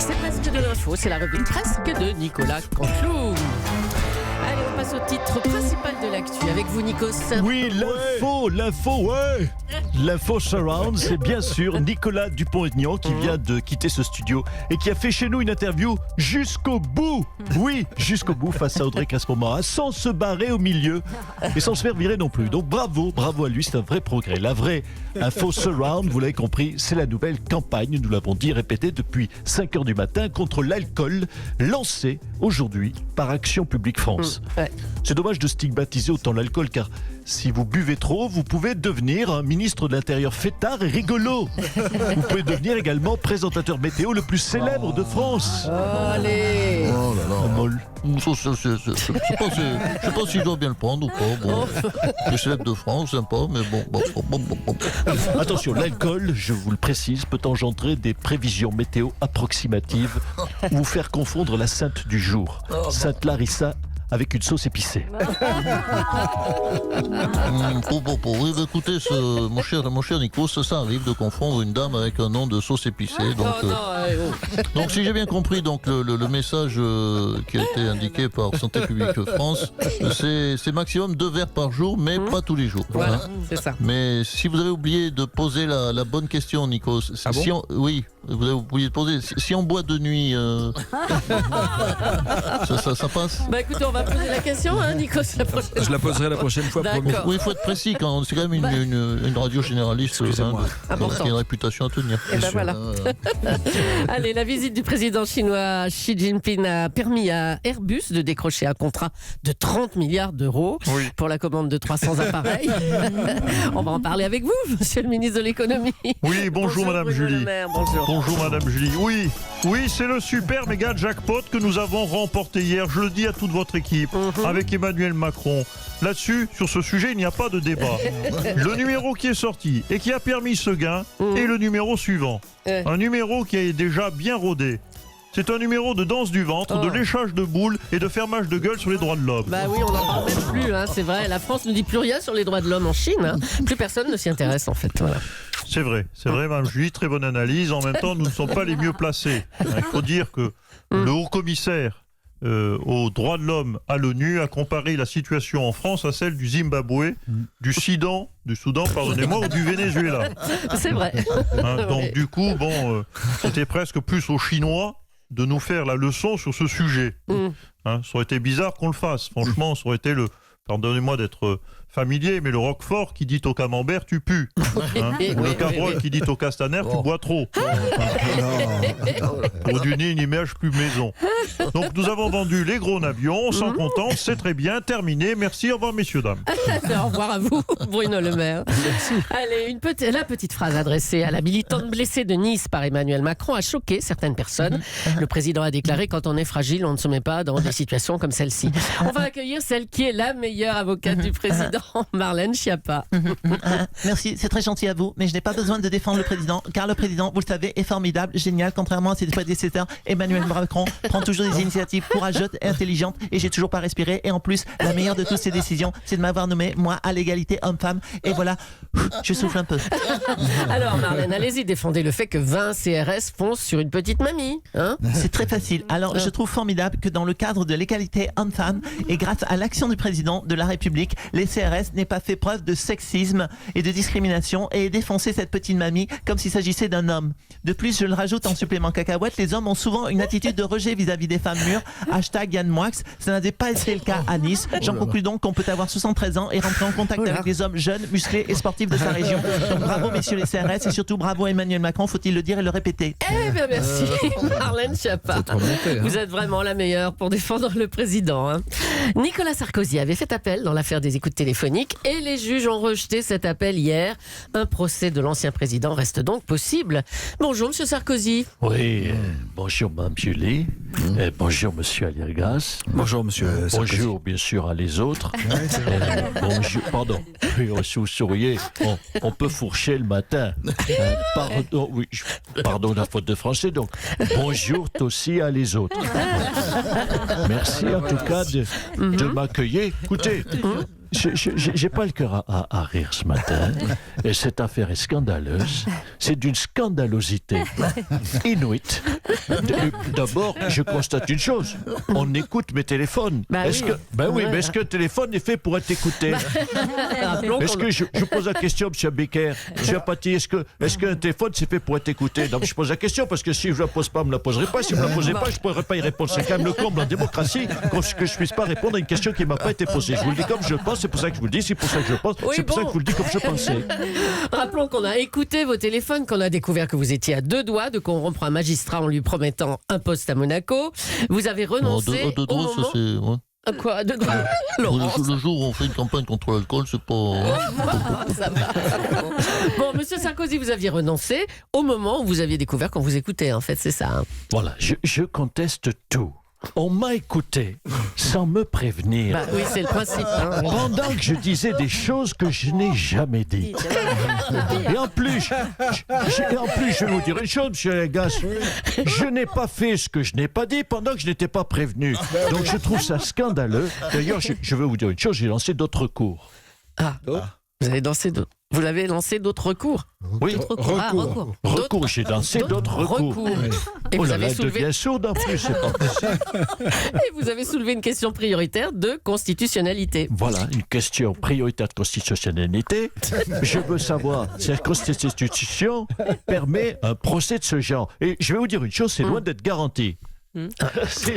C'est presque de l'info, c'est la revue presque de Nicolas Canteloup. Allez, on passe au titre principal de l'actu avec vous, Nikos. Oui, l'info, ouais. L'info surround, c'est bien sûr Nicolas Dupont-Aignan qui vient de quitter ce studio et qui a fait chez nous une interview jusqu'au bout. Oui, jusqu'au bout face à Audrey Caspomara, sans se barrer au milieu et sans se faire virer non plus. Donc bravo à lui, c'est un vrai progrès. La vraie info surround, vous l'avez compris, c'est la nouvelle campagne, nous l'avons dit, répétée depuis 5h du matin contre l'alcool, lancée aujourd'hui par Action Publique France. Ouais. C'est dommage de stigmatiser autant l'alcool car si vous buvez trop, vous pouvez devenir un ministre de l'Intérieur fêtard et rigolo. Vous pouvez devenir également présentateur météo le plus célèbre de France. Allez. Oh là là. Molle. Je sais pas si je dois bien le prendre ou pas. Bon, les célèbres de France, sympa, mais bon. Attention, l'alcool, je vous le précise, peut engendrer des prévisions météo approximatives ou vous faire confondre la sainte du jour, Sainte Larissa, avec une sauce épicée. Oui, bah, écoutez, mon cher Nico, ça arrive de confondre une dame avec un nom de sauce épicée. Donc si j'ai bien compris, donc le message qui a été indiqué par Santé publique France, c'est maximum 2 verres par jour, mais pas tous les jours. Voilà, Hein. c'est ça. Mais si vous avez oublié de poser la bonne question, Nico, oui, vous avez oublié de poser. Si on boit de nuit, ça passe. Bah écoutez, on va poser la question, hein, Nikos, la prochaine. Je la poserai la prochaine fois, D'accord. promis. Oui, il faut être précis quand c'est quand même une radio généraliste qui a une réputation à tenir. Et ben voilà. Allez, la visite du président chinois Xi Jinping a permis à Airbus de décrocher un contrat de 30 milliards d'euros pour la commande de 300 appareils. On va en parler avec vous, monsieur le ministre de l'économie. Oui, bonjour Madame Bruno Julie. Le Maire, bonjour. Bonjour Madame Julie. Oui, c'est le super méga jackpot que nous avons remporté hier. Je le dis à toute votre équipe, avec Emmanuel Macron. Là-dessus, sur ce sujet, il n'y a pas de débat. Le numéro qui est sorti et qui a permis ce gain est le numéro suivant. Un numéro qui est déjà bien rodé. C'est un numéro de danse du ventre, de léchage de boules et de fermage de gueule sur les droits de l'homme. Bah oui, on n'en parle même plus, hein, c'est vrai. La France ne dit plus rien sur les droits de l'homme en Chine. Hein. Plus personne ne s'y intéresse, en fait. Voilà. C'est vrai, Mme Julie, très bonne analyse. En même temps, nous ne sommes pas les mieux placés. Il faut dire que le haut-commissaire aux droits de l'homme à l'ONU a comparé la situation en France à celle du Zimbabwe, du Soudan, pardonnez-moi, ou du Venezuela. C'est vrai. Donc du coup, c'était presque plus aux Chinois de nous faire la leçon sur ce sujet. Ça aurait été bizarre qu'on le fasse. Franchement, ça aurait été pardonnez-moi d'être familier, mais le Roquefort qui dit au camembert, tu pues. Le Cabrol qui dit au Castaner, tu bois trop. Pour donner une image plus maison. Donc nous avons vendu les gros avions, on s'en contente, c'est très bien, terminé. Merci, au revoir messieurs, dames. Au revoir à vous, Bruno Le Maire. Allez, la petite phrase adressée à la militante blessée de Nice par Emmanuel Macron a choqué certaines personnes. Le président a déclaré: quand on est fragile, on ne se met pas dans des situations comme celle-ci. On va accueillir celle qui est la meilleure avocate du président, Marlène Schiappa. Merci, c'est très gentil à vous, mais je n'ai pas besoin de défendre le président, car le président, vous le savez, est formidable, génial, contrairement à ses prédécesseurs. Emmanuel Macron prend toujours des initiatives courageuses et intelligentes, et j'ai toujours pas respiré. Et en plus, la meilleure de toutes ces décisions, c'est de m'avoir nommé, moi, à l'égalité homme-femme. Et voilà, je souffle un peu. Alors Marlène, allez-y, défendez le fait que 20 CRS foncent sur une petite mamie. Hein, c'est très facile. Alors, je trouve formidable que dans le cadre de l'égalité homme-femme, et grâce à l'action du président de la République, les CRS n'aient pas fait preuve de sexisme et de discrimination et aient défoncé cette petite mamie comme s'il s'agissait d'un homme. De plus, je le rajoute en supplément cacahuète, les hommes ont souvent une attitude de rejet vis-à-vis des femmes mûres. Yann Moix, ça n'a pas été le cas à Nice. J'en conclus donc qu'on peut avoir 73 ans et rentrer en contact avec des hommes jeunes, musclés et sportifs de sa région. Donc bravo messieurs les CRS et surtout bravo Emmanuel Macron, faut-il le dire et le répéter. Eh bien merci Marlène Schiappa. Vous êtes vraiment la meilleure pour défendre le président. Hein. Nicolas Sarkozy avait fait appel dans l'affaire des écoutes téléphoniques et les juges ont rejeté cet appel hier. Un procès de l'ancien président reste donc possible. Bonjour monsieur Sarkozy. Oui, bonjour Mme Julie, bonjour monsieur Alirgas. Bonjour monsieur Sarkozy. Bonjour bien sûr à les autres. Bonjour, pardon, si vous souriez, on peut fourcher le matin. Pardon la faute de français, donc bonjour aussi à les autres. Merci en tout cas de m'accueillir. Écoutez, j'ai pas le cœur à rire ce matin. Et cette affaire est scandaleuse. C'est d'une scandalosité inouïe. D'abord, je constate une chose. On écoute mes téléphones. Bah est-ce oui. que, mais est-ce qu'un téléphone est fait pour être écouté? Rappelons Est-ce qu'on- que je pose la question, M. Becker, M. Apathy, est-ce qu'un téléphone c'est fait pour être écouté? Donc je pose la question parce que si je ne la pose pas, on ne me la poserai pas. Si vous ne me la posez pas, je ne pourrai pas y répondre. C'est quand même le comble en démocratie que je ne puisse pas répondre à une question qui ne m'a pas été posée. Je vous le dis comme je le pense, c'est pour ça que je vous le dis, c'est pour ça que je le pense, Oui, c'est pour ça bon. que je vous le dis comme je pensais. Rappelons qu'on a écouté vos téléphones, qu'on a découvert que vous étiez à 2 doigts de corrompre un magistrat en lui promettant un poste à Monaco. Vous avez renoncé De au droit, ça moment... c'est. Ouais. À quoi à 2 doigts Laurence. Le jour où on fait une campagne contre l'alcool, c'est pas. Ça va. Bon, Monsieur Sarkozy, vous aviez renoncé au moment où vous aviez découvert qu'on vous écoutait, en fait, c'est ça. Hein. Voilà, je conteste tout. On m'a écouté sans me prévenir. Bah oui, c'est le principe. Hein. Pendant que je disais des choses que je n'ai jamais dites. Et en plus, je vais vous dire une chose, monsieur Legas. Je n'ai pas fait ce que je n'ai pas dit pendant que je n'étais pas prévenu. Donc je trouve ça scandaleux. D'ailleurs, je veux vous dire une chose, j'ai lancé d'autres recours. Ah, vous avez lancé d'autres recours. Oui, Recours. recours, j'ai lancé d'autres recours. Et Oh vous là avez là, elle soulevé... devient sourde en plus, c'est pas possible. Et vous avez soulevé une question prioritaire de constitutionnalité. Voilà, une question prioritaire de constitutionnalité. Je veux savoir si la Constitution permet un procès de ce genre. Et je vais vous dire une chose, c'est loin d'être garanti. Si,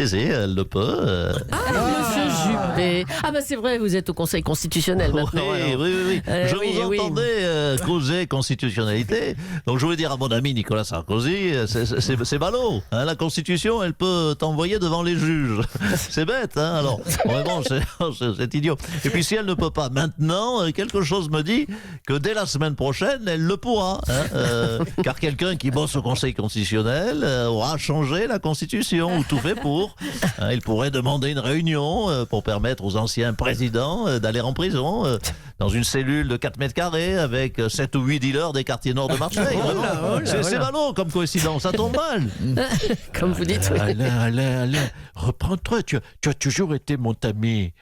elle le peut. Monsieur Juppé. Ah bah c'est vrai, vous êtes au Conseil constitutionnel maintenant. alors. Oui. Je oui, vous oui. entendais causer constitutionnalité. Donc je voulais dire à mon ami Nicolas Sarkozy, c'est ballot. Hein, la Constitution, elle peut t'envoyer devant les juges. C'est bête, hein. Alors, vraiment, c'est idiot. Et puis si elle ne peut pas maintenant, quelque chose me dit que dès la semaine prochaine, elle le pourra. Hein, car quelqu'un qui bosse au Conseil constitutionnel aura changé la Constitution ou tout fait pour. Hein, il pourrait demander une réunion pour permettre aux anciens présidents d'aller en prison dans une cellule de 4 mètres carrés avec 7 ou 8 dealers des quartiers nord de Marseille. C'est ballot comme coïncidence, ça tombe mal. Comme vous dites. oui. Alain, reprends-toi, tu as toujours été mon ami.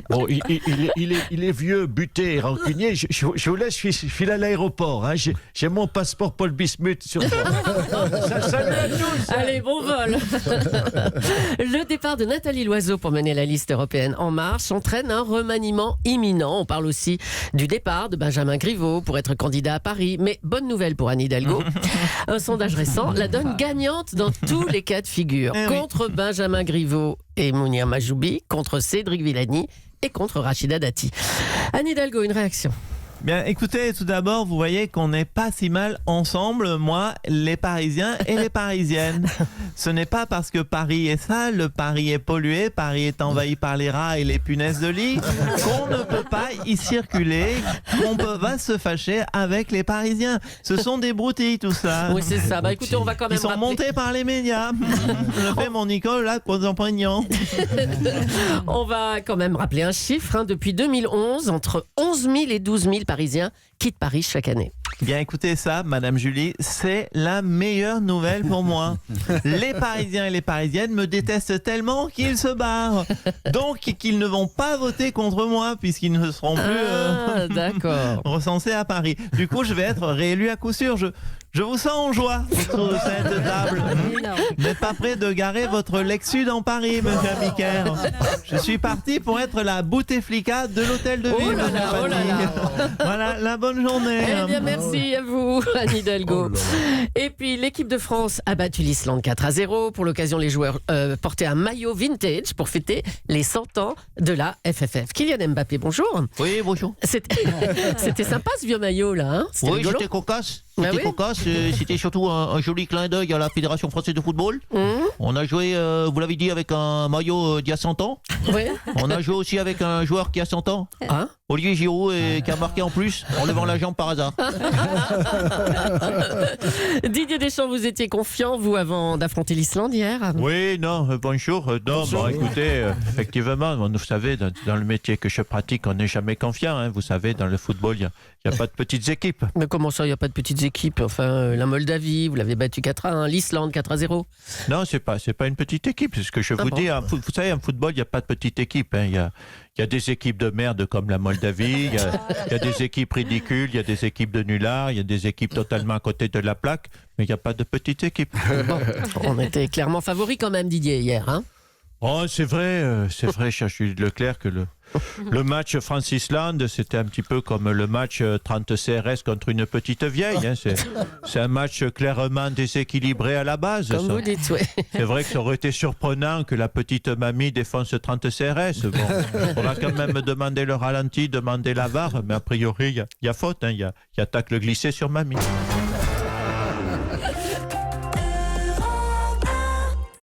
Bon, il est vieux, buté et rancunier. Je vous laisse, je file à l'aéroport. Hein. J'ai mon passeport Paul Bismuth sur moi. Salut à tous. Allez, bon vol. Le départ de Nathalie Loiseau pour mener la liste européenne En Marche entraîne un remaniement imminent. On parle aussi du départ de Benjamin Griveaux pour être candidat à Paris. Mais bonne nouvelle pour Anne Hidalgo. Un sondage récent la donne gagnante dans tous les cas de figure. Eh oui. Contre Benjamin Griveaux et Mounir Majoubi, contre Cédric Villani et contre Rachida Dati. Anne Hidalgo, une réaction. Bien, écoutez, tout d'abord, vous voyez qu'on n'est pas si mal ensemble, moi, les Parisiens et les Parisiennes. Ce n'est pas parce que Paris est sale, Paris est pollué, Paris est envahi par les rats et les punaises de lit, qu'on ne peut pas y circuler, va se fâcher avec les Parisiens. Ce sont des broutilles, tout ça. Oui, c'est ça. Bah écoutez, on va quand même Ils sont rappeler- montés par les médias. Je fais mon Nicolas Pompignan. On va quand même rappeler un chiffre. Hein. Depuis 2011, entre 11 000 et 12 000 Parisiens quittent Paris chaque année. Bien écoutez ça, Madame Julie, c'est la meilleure nouvelle pour moi. Les Parisiens et les Parisiennes me détestent tellement qu'ils se barrent. Donc qu'ils ne vont pas voter contre moi puisqu'ils ne seront plus D'accord. recensés à Paris. Du coup, je vais être réélu à coup sûr. Je vous sens en joie autour de cette table. Vous n'êtes pas prêt de garer votre Lexus dans Paris, monsieur Bicker. Je suis parti pour être la Bouteflika de l'hôtel de ville. Oh là là, monsieur oh là Fanny. là. Voilà, la bonne journée. Eh bien, merci à vous, Anne Hidalgo. Et puis, l'équipe de France a battu l'Islande 4-0. Pour l'occasion, les joueurs portaient un maillot vintage pour fêter les 100 ans de la FFF. Kylian Mbappé, bonjour. Oui, bonjour. C'était sympa ce vieux maillot là. Hein. C'était Oui, rigolo. c'était cocasse. Ah C'était oui cocasse. C'était surtout un joli clin d'œil à la Fédération française de football. On a joué, vous l'avez dit, avec un maillot d'il y a 100 ans. Ouais. On a joué aussi avec un joueur qui a 100 ans. Hein Olivier Giroud, et qui a marqué en plus en levant la jambe par hasard. Didier Deschamps, vous étiez confiant, vous, avant d'affronter l'Islande hier? Oui, non, bonjour. Non, bon, écoutez, effectivement, vous savez, dans le métier que je pratique, on n'est jamais confiant. Hein. Vous savez, dans le football, il n'y a pas de petites équipes. Mais comment ça, il n'y a pas de petites équipes? équipes. Enfin, la Moldavie, vous l'avez battu 4-1, l'Islande 4-0. Non, c'est pas une petite équipe. C'est ce que je vous dis. Vous savez, en football, il n'y a pas de petite équipe. Hein. Il y a des équipes de merde comme la Moldavie, il y a des équipes ridicules, il y a des équipes de nullards, il y a des équipes totalement à côté de la plaque, mais il n'y a pas de petite équipe. Bon, on était clairement favoris quand même, Didier, hier. Hein. Oh, c'est vrai, cher Jules Leclerc, que le match France-Islande, c'était un petit peu comme le match 30 CRS contre une petite vieille. Hein. C'est un match clairement déséquilibré à la base. Comme vous dites, oui. C'est vrai que ça aurait été surprenant que la petite mamie défonce 30 CRS. Bon, on va quand même demander le ralenti, demander la VAR, mais a priori, il y a faute. Il y a tacle glissé sur mamie.